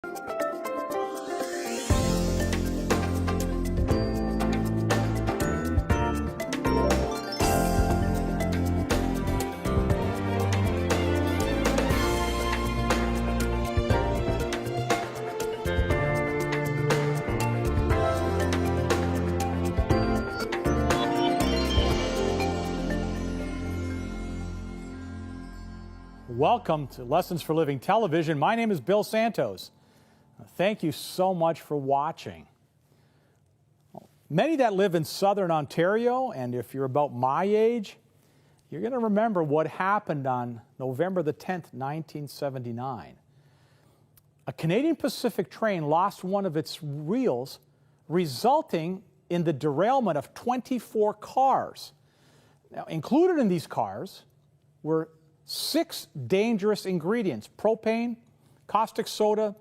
Welcome to Lessons for Living Television. My name is Bill Santos. Thank you so much for watching. Many that live in southern Ontario, and if you're about my age, you're going to remember what happened on November the 10th, 1979. A Canadian Pacific train lost one of its wheels, resulting in the derailment of 24 cars. Now, included in these cars were 6 dangerous ingredients: propane, caustic soda,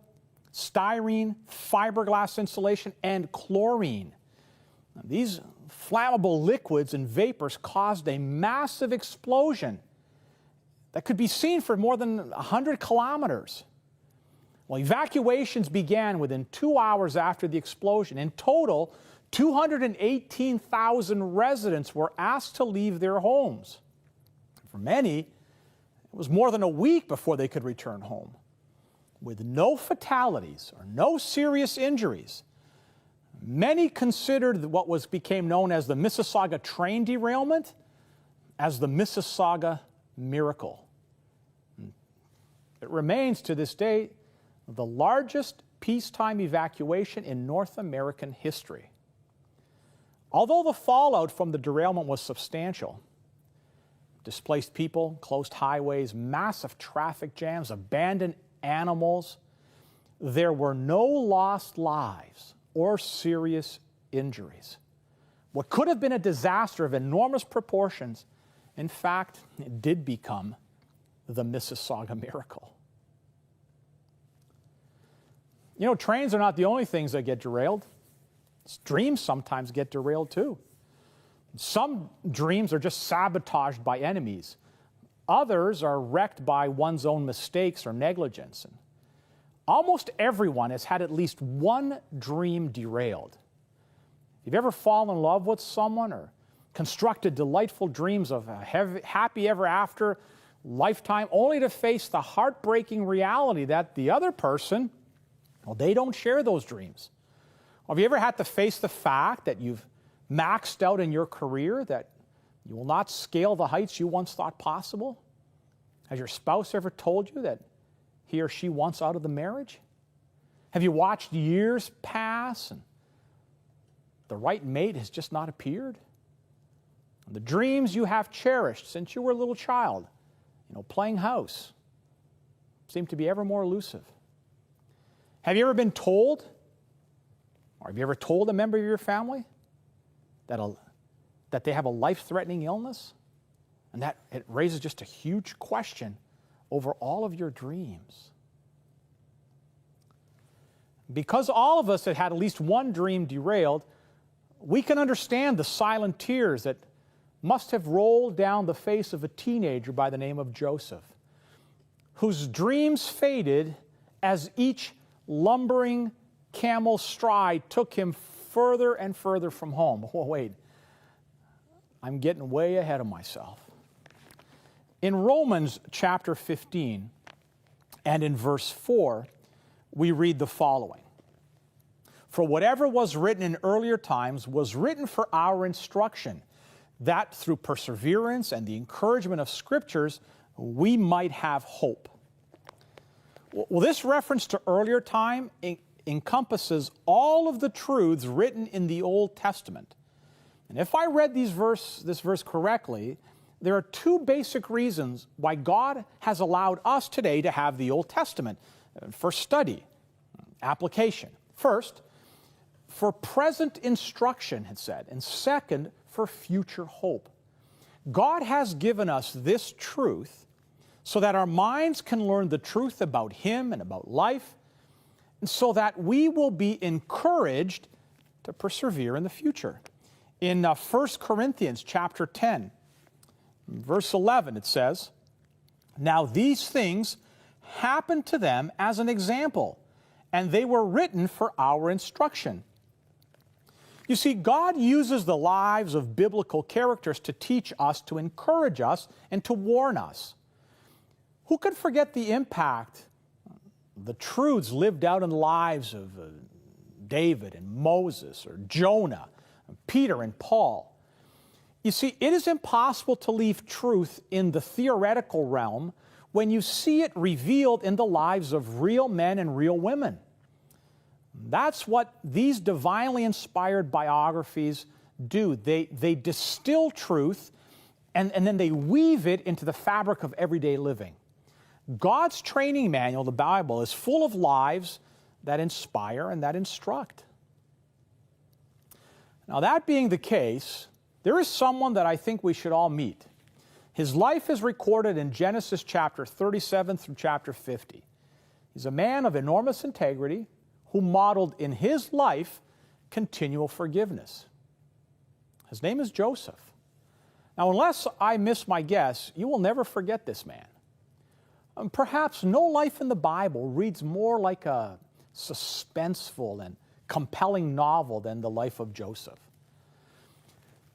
styrene, fiberglass insulation, and chlorine. Now, these flammable liquids and vapors caused a massive explosion that could be seen for more than 100 kilometers. Well, evacuations began within 2 hours after the explosion. In total, 218,000 residents were asked to leave their homes. For many, it was more than a week before they could return home. With no fatalities or no serious injuries, many considered what became known as the Mississauga train derailment as the Mississauga miracle. It remains to this day the largest peacetime evacuation in North American history. Although the fallout from the derailment was substantial, displaced people, closed highways, massive traffic jams, abandoned animals, there were no lost lives or serious injuries. What could have been a disaster of enormous proportions, in fact, it did become the Mississauga miracle. You know, trains are not the only things that get derailed. Dreams sometimes get derailed too. Some dreams are just sabotaged by enemies. Others are wrecked by one's own mistakes or negligence. And almost everyone has had at least one dream derailed. If you've ever fallen in love with someone or constructed delightful dreams of a happy ever after lifetime, only to face the heartbreaking reality that the other person, well, they don't share those dreams. Or have you ever had to face the fact that you've maxed out in your career, that you will not scale the heights you once thought possible? Has your spouse ever told you that he or she wants out of the marriage? Have you watched years pass and the right mate has just not appeared? And the dreams you have cherished since you were a little child, playing house, seem to be ever more elusive. Have you ever been told, or have you ever told a member of your family that they have a life-threatening illness, and that it raises just a huge question over all of your dreams? Because all of us have had at least one dream derailed, we can understand the silent tears that must have rolled down the face of a teenager by the name of Joseph, whose dreams faded as each lumbering camel stride took him further and further from home. Oh, wait, I'm getting way ahead of myself. In Romans chapter 15 and in verse 4, we read the following: "For whatever was written in earlier times was written for our instruction, that through perseverance and the encouragement of Scriptures we might have hope." Well, this reference to earlier time encompasses all of the truths written in the Old Testament. And if I read this verse correctly, there are 2 basic reasons why God has allowed us today to have the Old Testament for study, application. First, for present instruction, it said, and second, for future hope. God has given us this truth so that our minds can learn the truth about Him and about life, and so that we will be encouraged to persevere in the future. In 1 Corinthians chapter 10, verse 11, it says, "Now these things happened to them as an example, and they were written for our instruction. You see, God uses the lives of biblical characters to teach us, to encourage us, and to warn us. Who could forget the impact, the truths lived out in the lives of David and Moses, or Jonah, Peter and Paul? You see, it is impossible to leave truth in the theoretical realm when you see it revealed in the lives of real men and real women. That's what these divinely inspired biographies do. They distill truth and then they weave it into the fabric of everyday living. God's training manual, the Bible, is full of lives that inspire and that instruct. Now, that being the case, there is someone that I think we should all meet. His life is recorded in Genesis chapter 37 through chapter 50. He's a man of enormous integrity who modeled in his life continual forgiveness. His name is Joseph. Now, unless I miss my guess, you will never forget this man. Perhaps no life in the Bible reads more like a suspenseful and compelling novel than the life of Joseph.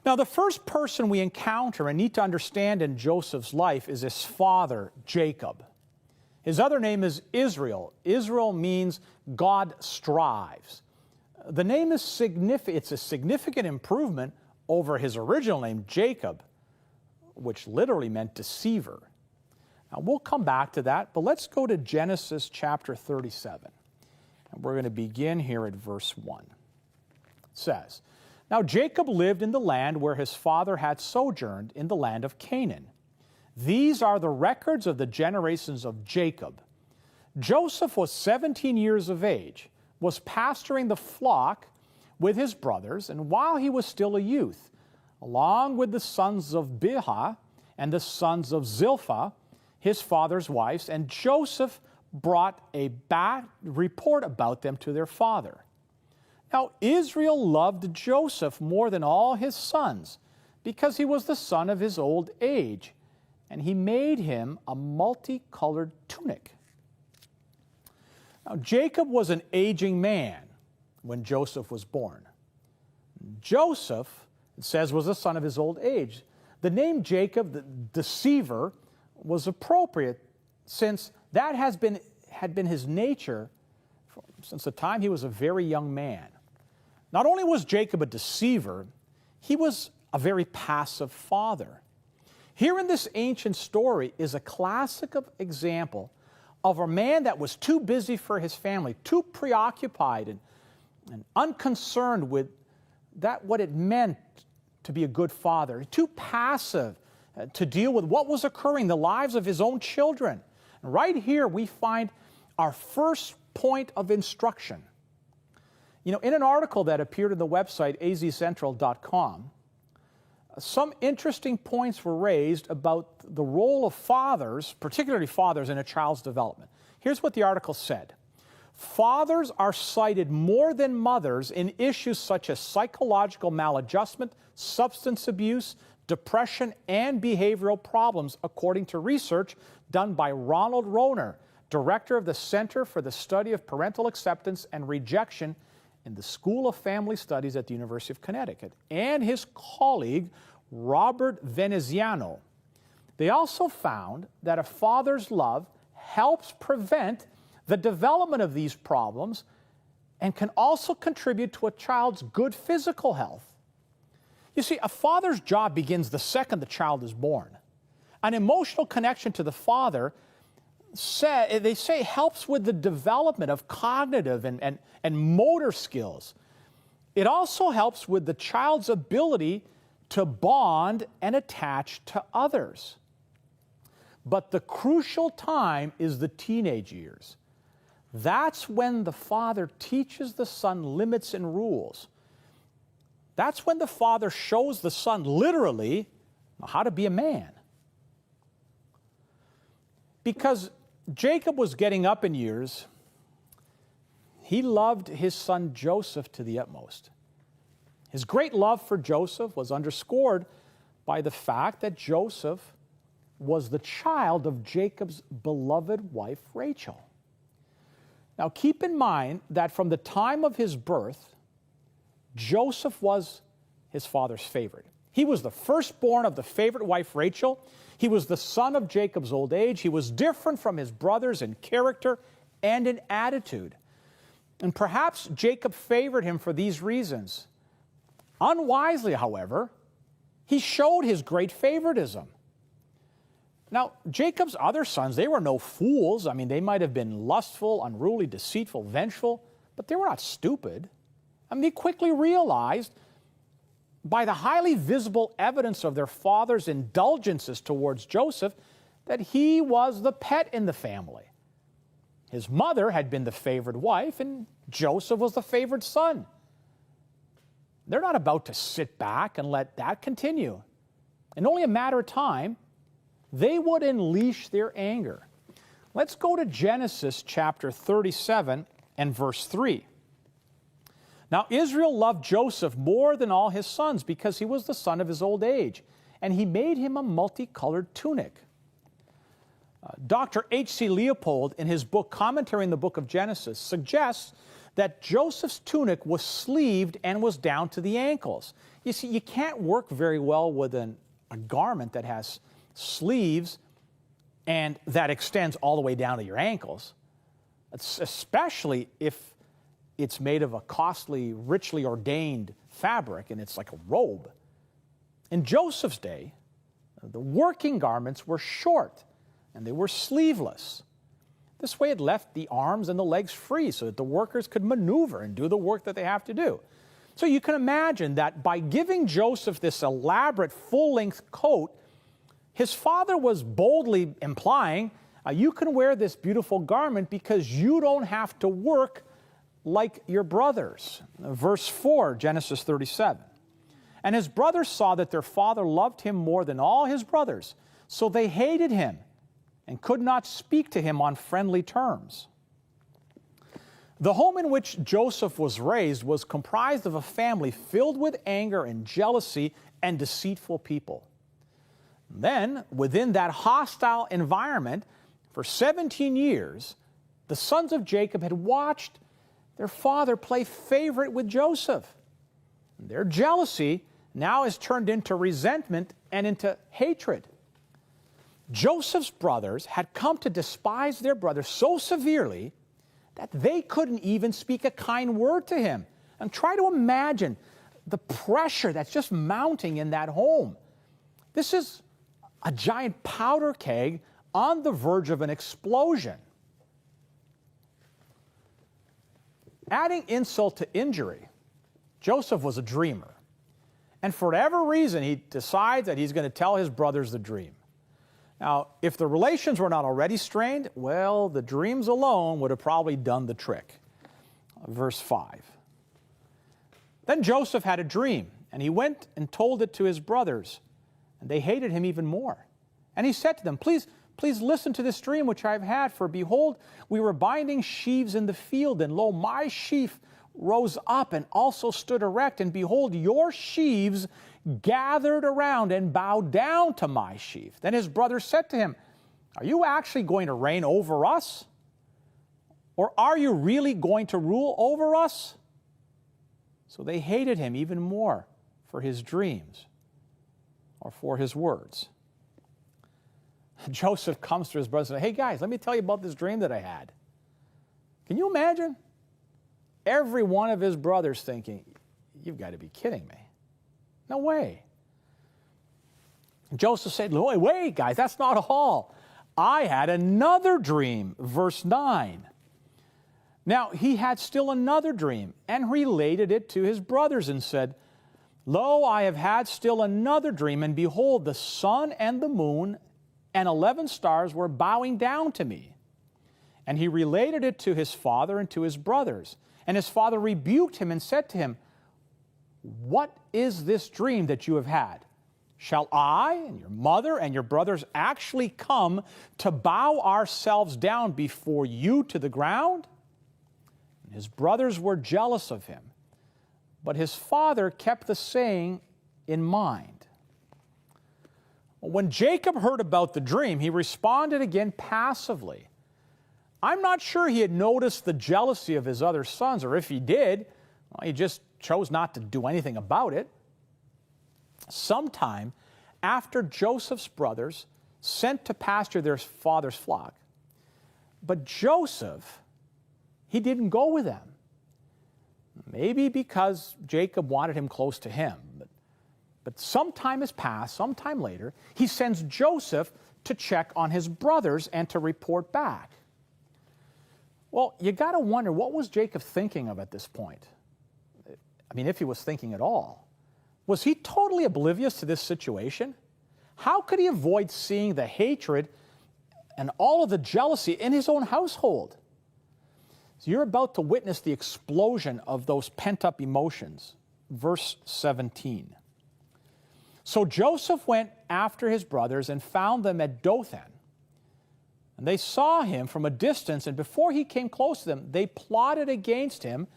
Now, the first person we encounter and need to understand in Joseph's life is his father, Jacob. His other name is Israel. Israel means God strives. The name is significant. It's a significant improvement over his original name, Jacob, which literally meant deceiver. Now, we'll come back to that, but let's go to Genesis chapter 37. And we're going to begin here at verse 1. It says, "Now Jacob lived in the land where his father had sojourned, in the land of Canaan. These are the records of the generations of Jacob. Joseph was 17 years of age, was pasturing the flock with his brothers, and while he was still a youth, along with the sons of Bilhah and the sons of Zilpah, his father's wives, and Joseph brought a bad report about them to their father. Now Israel loved Joseph more than all his sons, because he was the son of his old age, and he made him a multicolored tunic." Now, Jacob was an aging man when Joseph was born. Joseph, it says, was the son of his old age. The name Jacob, the deceiver, was appropriate since that had been his nature since the time he was a very young man. Not only was Jacob a deceiver, he was a very passive father. Here in this ancient story is a classic example of a man that was too busy for his family, too preoccupied and unconcerned with what it meant to be a good father, too passive to deal with what was occurring in the lives of his own children. And right here we find our first point of instruction. You know, in an article that appeared on the website azcentral.com, some interesting points were raised about the role of fathers, particularly fathers, in a child's development. Here's what the article said. "Fathers are cited more than mothers in issues such as psychological maladjustment, substance abuse, depression, and behavioral problems, according to research done by Ronald Rohner, director of the Center for the Study of Parental Acceptance and Rejection in the School of Family Studies at the University of Connecticut, and his colleague, Robert Veneziano. They also found that a father's love helps prevent the development of these problems and can also contribute to a child's good physical health. You see, a father's job begins the second the child is born. An emotional connection to the father, they say, helps with the development of cognitive and motor skills. It also helps with the child's ability to bond and attach to others. But the crucial time is the teenage years. That's when the father teaches the son limits and rules. That's when the father shows the son literally how to be a man. Because Jacob was getting up in years, he loved his son Joseph to the utmost. His great love for Joseph was underscored by the fact that Joseph was the child of Jacob's beloved wife, Rachel. Now keep in mind that from the time of his birth, Joseph was his father's favorite. He was the firstborn of the favorite wife Rachel. He was the son of Jacob's old age. He was different from his brothers in character and in attitude. And perhaps Jacob favored him for these reasons. Unwisely, however, he showed his great favoritism. Now, Jacob's other sons, they were no fools. I mean, they might have been lustful, unruly, deceitful, vengeful, but they were not stupid. I mean, they quickly realized by the highly visible evidence of their father's indulgences towards Joseph that he was the pet in the family. His mother had been the favored wife, and Joseph was the favored son. They're not about to sit back and let that continue. In only a matter of time, they would unleash their anger. Let's go to Genesis chapter 37 and verse 3. Now Israel loved Joseph more than all his sons because he was the son of his old age, and he made him a multicolored tunic. Dr. H.C. Leopold, in his book Commentary on the Book of Genesis, suggests that Joseph's tunic was sleeved and was down to the ankles. You see, you can't work very well with a garment that has sleeves and that extends all the way down to your ankles, especially if it's made of a costly, richly ordained fabric and it's like a robe. In Joseph's day, the working garments were short and they were sleeveless. This way it left the arms and the legs free so that the workers could maneuver and do the work that they have to do. So you can imagine that by giving Joseph this elaborate full-length coat, his father was boldly implying, you can wear this beautiful garment because you don't have to work like your brothers. Verse 4, Genesis 37. And his brothers saw that their father loved him more than all his brothers, so they hated him and could not speak to him on friendly terms. The home in which Joseph was raised was comprised of a family filled with anger and jealousy and deceitful people. Then, within that hostile environment, for 17 years, the sons of Jacob had watched their father play favorite with Joseph. Their jealousy now is turned into resentment and into hatred. Joseph's brothers had come to despise their brother so severely that they couldn't even speak a kind word to him. And try to imagine the pressure that's just mounting in that home. This is a giant powder keg on the verge of an explosion. Adding insult to injury, Joseph was a dreamer. And for whatever reason, he decides that he's going to tell his brothers the dream. Now, if the relations were not already strained, well, the dreams alone would have probably done the trick. Verse 5. Then Joseph had a dream, and he went and told it to his brothers, and they hated him even more. And he said to them, Please listen to this dream which I have had, for behold, we were binding sheaves in the field, and lo, my sheaf rose up and also stood erect, and behold, your sheaves gathered around and bowed down to my sheaf. Then his brothers said to him, Are you actually going to reign over us? Or are you really going to rule over us? So they hated him even more for his dreams or for his words. Joseph comes to his brothers and says, Hey guys, let me tell you about this dream that I had. Can you imagine? Every one of his brothers thinking, You've got to be kidding me. No way. Joseph said, Wait, guys, that's not all. I had another dream, verse 9. Now, he had still another dream and related it to his brothers and said, Lo, I have had still another dream, and behold, the sun and the moon and 11 stars were bowing down to me. And he related it to his father and to his brothers. And his father rebuked him and said to him, What is this dream that you have had? Shall I and your mother and your brothers actually come to bow ourselves down before you to the ground? And his brothers were jealous of him, but his father kept the saying in mind. When Jacob heard about the dream, he responded again passively. I'm not sure he had noticed the jealousy of his other sons, or if he did, well, he just chose not to do anything about it. Sometime after Joseph's brothers sent to pasture their father's flock, but Joseph, he didn't go with them. Maybe because Jacob wanted him close to him. But some time has passed, some time later, he sends Joseph to check on his brothers and to report back. Well, you got to wonder, what was Jacob thinking of at this point? I mean, if he was thinking at all. Was he totally oblivious to this situation? How could he avoid seeing the hatred and all of the jealousy in his own household? So you're about to witness the explosion of those pent-up emotions. Verse 17. So Joseph went after his brothers and found them at Dothan. And they saw him from a distance, and before he came close to them, they plotted against him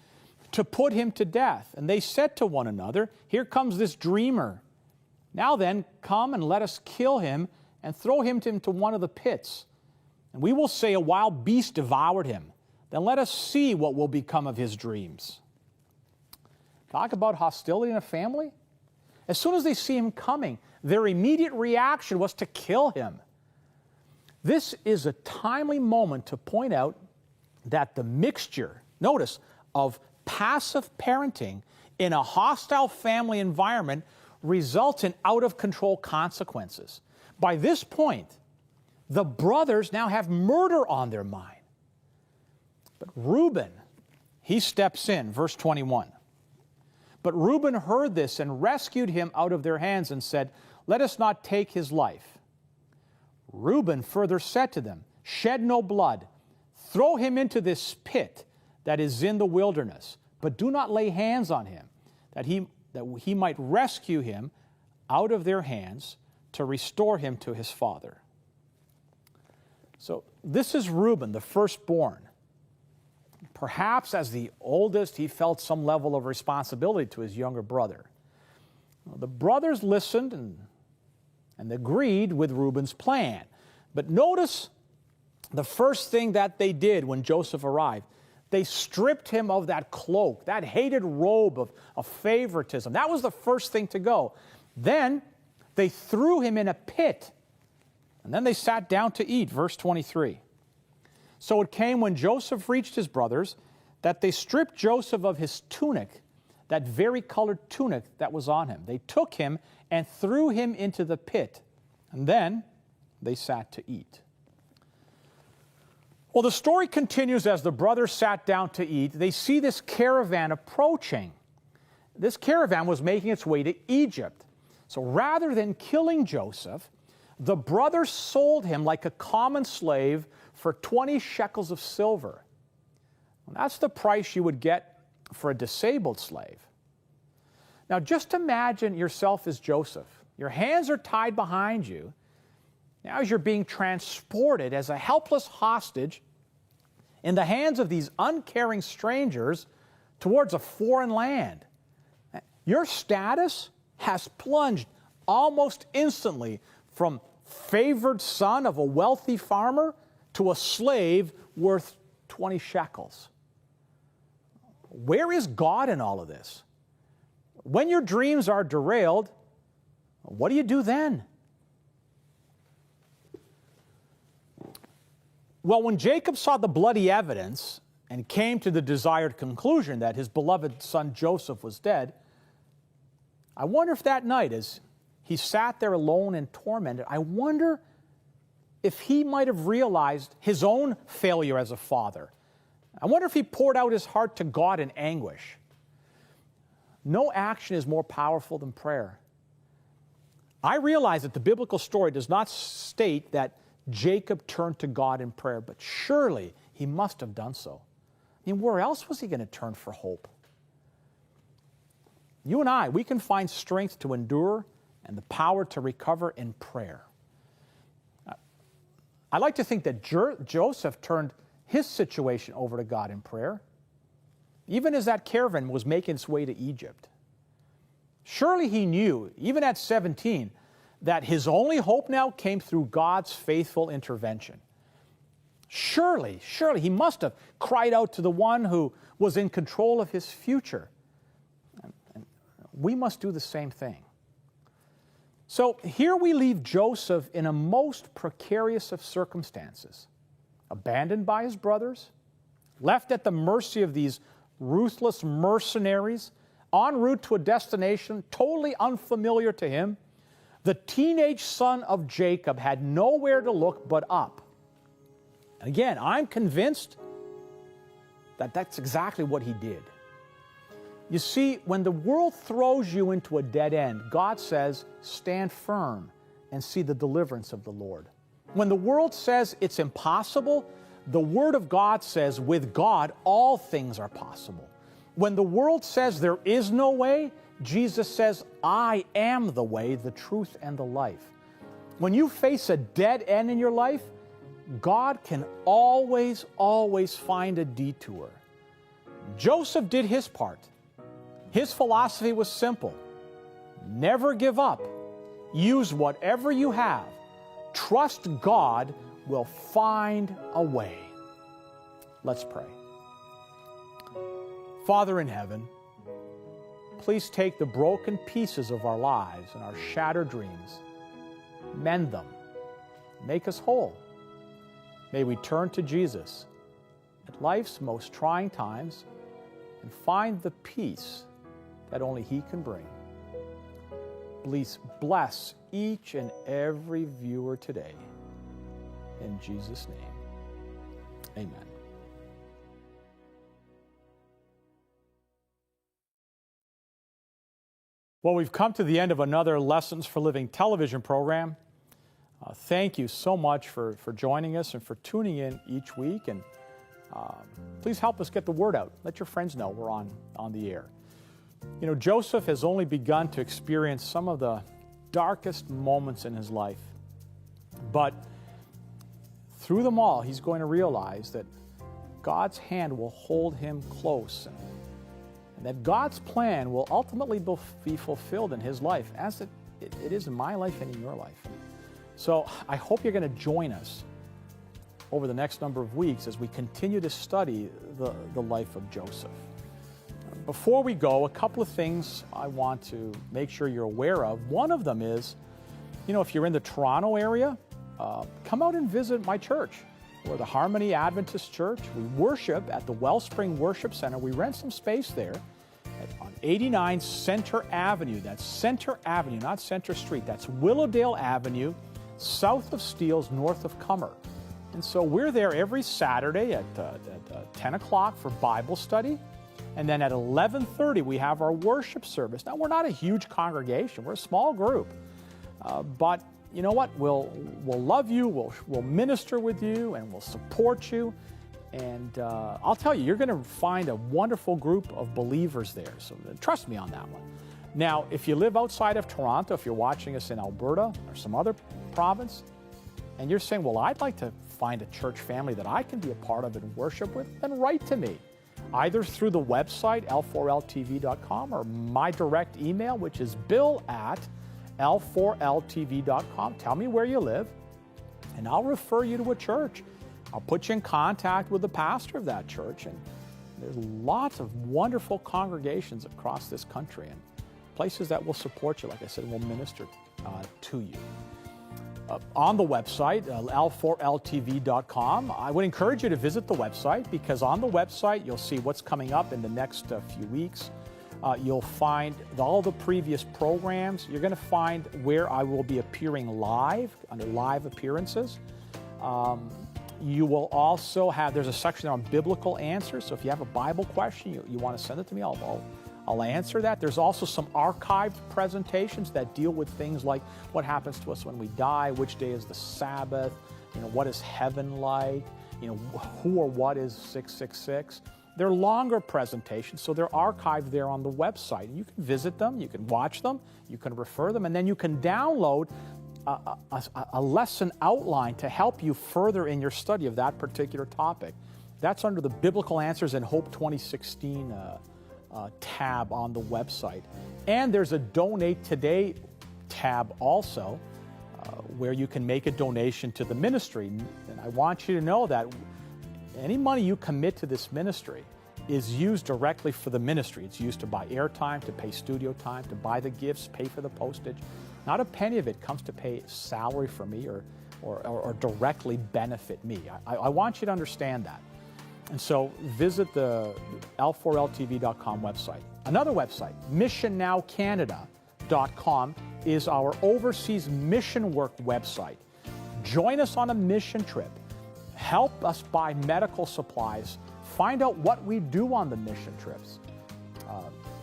to put him to death. And they said to one another, "Here comes this dreamer. Now then, come and let us kill him and throw him into one of the pits. And we will say a wild beast devoured him. Then let us see what will become of his dreams." Talk about hostility in a family. As soon as they see him coming, their immediate reaction was to kill him. This is a timely moment to point out that the mixture, notice, of passive parenting in a hostile family environment results in out-of-control consequences. By this point, the brothers now have murder on their mind. But Reuben, he steps in, verse 21. But Reuben heard this and rescued him out of their hands and said, "Let us not take his life." Reuben further said to them, "Shed no blood. Throw him into this pit that is in the wilderness, but do not lay hands on him, that he might rescue him out of their hands to restore him to his father." So this is Reuben, the firstborn. Perhaps as the oldest, he felt some level of responsibility to his younger brother. The brothers listened and agreed with Reuben's plan. But notice the first thing that they did when Joseph arrived. They stripped him of that cloak, that hated robe of favoritism. That was the first thing to go. Then they threw him in a pit, and then they sat down to eat. Verse 23. So it came when Joseph reached his brothers that they stripped Joseph of his tunic, that vari-colored tunic that was on him. They took him and threw him into the pit, and then they sat to eat. Well, the story continues as the brothers sat down to eat. They see this caravan approaching. This caravan was making its way to Egypt. So rather than killing Joseph, the brothers sold him like a common slave for 20 shekels of silver. And that's the price you would get for a disabled slave. Now just imagine yourself as Joseph. Your hands are tied behind you. Now as you're being transported as a helpless hostage in the hands of these uncaring strangers towards a foreign land. Your status has plunged almost instantly from favored son of a wealthy farmer to a slave worth 20 shekels. Where is God in all of this? When your dreams are derailed, what do you do then? Well, when Jacob saw the bloody evidence and came to the desired conclusion that his beloved son Joseph was dead, I wonder if that night, as he sat there alone and tormented, I wonder if he might have realized his own failure as a father. I wonder if he poured out his heart to God in anguish. No action is more powerful than prayer. I realize that the biblical story does not state that Jacob turned to God in prayer, but surely he must have done so. I mean, where else was he going to turn for hope? You and I, we can find strength to endure and the power to recover in prayer. I like to think that Joseph turned his situation over to God in prayer, even as that caravan was making its way to Egypt. Surely he knew, even at 17, that his only hope now came through God's faithful intervention. Surely he must have cried out to the one who was in control of his future. And we must do the same thing. So here we leave Joseph in a most precarious of circumstances, abandoned by his brothers, left at the mercy of these ruthless mercenaries, en route to a destination totally unfamiliar to him. The teenage son of Jacob had nowhere to look but up. And again, I'm convinced that that's exactly what he did. You see, when the world throws you into a dead end, God says, stand firm and see the deliverance of the Lord. When the world says it's impossible, the Word of God says, with God, all things are possible. When the world says there is no way, Jesus says, I am the way, the truth, and the life. When you face a dead end in your life, God can always find a detour. Joseph did his part. His philosophy was simple. Never give up. Use whatever you have. Trust God will find a way. Let's pray. Father in heaven, please take the broken pieces of our lives and our shattered dreams. Mend them. Make us whole. May we turn to Jesus at life's most trying times and find the peace that only He can bring. Please bless each and every viewer today. In Jesus' name, amen. Well, we've come to the end of another Lessons for Living television program. Thank you so much for joining us and for tuning in each week. And please help us get the word out. Let your friends know we're on the air. You know, Joseph has only begun to experience some of the darkest moments in his life. But through them all, he's going to realize that God's hand will hold him close and that God's plan will ultimately be fulfilled in his life as it is in my life and in your life. So I hope you're going to join us over the next number of weeks as we continue to study the life of Joseph. Before we go, a couple of things I want to make sure you're aware of. One of them is, you know, if you're in the Toronto area, come out and visit my church. We're the Harmony Adventist Church. We worship at the Wellspring Worship Center. We rent some space there on 89 Center Avenue. That's Center Avenue, not Center Street. That's Willowdale Avenue, south of Steeles, north of Cummer. And so we're there every Saturday at 10 o'clock for Bible study. And then at 11:30, we have our worship service. Now, we're not a huge congregation. We're a small group. But you know what? We'll love you. We'll minister with you, and we'll support you. And I'll tell you, you're going to find a wonderful group of believers there. So trust me on that one. Now, if you live outside of Toronto, if you're watching us in Alberta or some other province, and you're saying, well, I'd like to find a church family that I can be a part of and worship with, then write to me. Either through the website, l4ltv.com, or my direct email, which is bill@l4ltv.com. Tell me where you live, and I'll refer you to a church. I'll put you in contact with the pastor of that church. And there's lots of wonderful congregations across this country and places that will support you, like I said, and will minister to you. On the website, l4ltv.com. I would encourage you to visit the website, because on the website you'll see what's coming up in the next few weeks. You'll find all the previous programs. You're going to find where I will be appearing live, under live appearances. You will also have, there's a section on biblical answers. So if you have a Bible question, you want to send it to me, I'll answer that. There's also some archived presentations that deal with things like what happens to us when we die, which day is the Sabbath, what is heaven like, who or what is 666. They're longer presentations, so they're archived there on the website. And you can visit them, you can watch them, you can refer them, and then you can download a lesson outline to help you further in your study of that particular topic. That's under the Biblical Answers in Hope 2016 tab on the website. And there's a Donate Today tab also, where you can make a donation to the ministry. And I want you to know that any money you commit to this ministry is used directly for the ministry. It's used to buy airtime, to pay studio time, to buy the gifts, pay for the postage. Not a penny of it comes to pay salary for me or directly benefit me. I want you to understand that. And so visit the l4ltv.com website. Another website, missionnowcanada.com, is our overseas mission work website. Join us on a mission trip. Help us buy medical supplies. Find out what we do on the mission trips.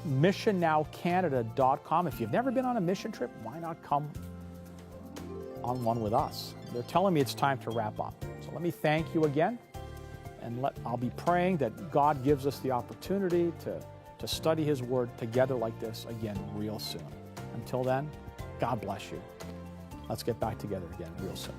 missionnowcanada.com. If you've never been on a mission trip, why not come on one with us? They're telling me it's time to wrap up. So let me thank you again, and I'll be praying that God gives us the opportunity to study His Word together like this again real soon. Until then, God bless you. Let's get back together again real soon.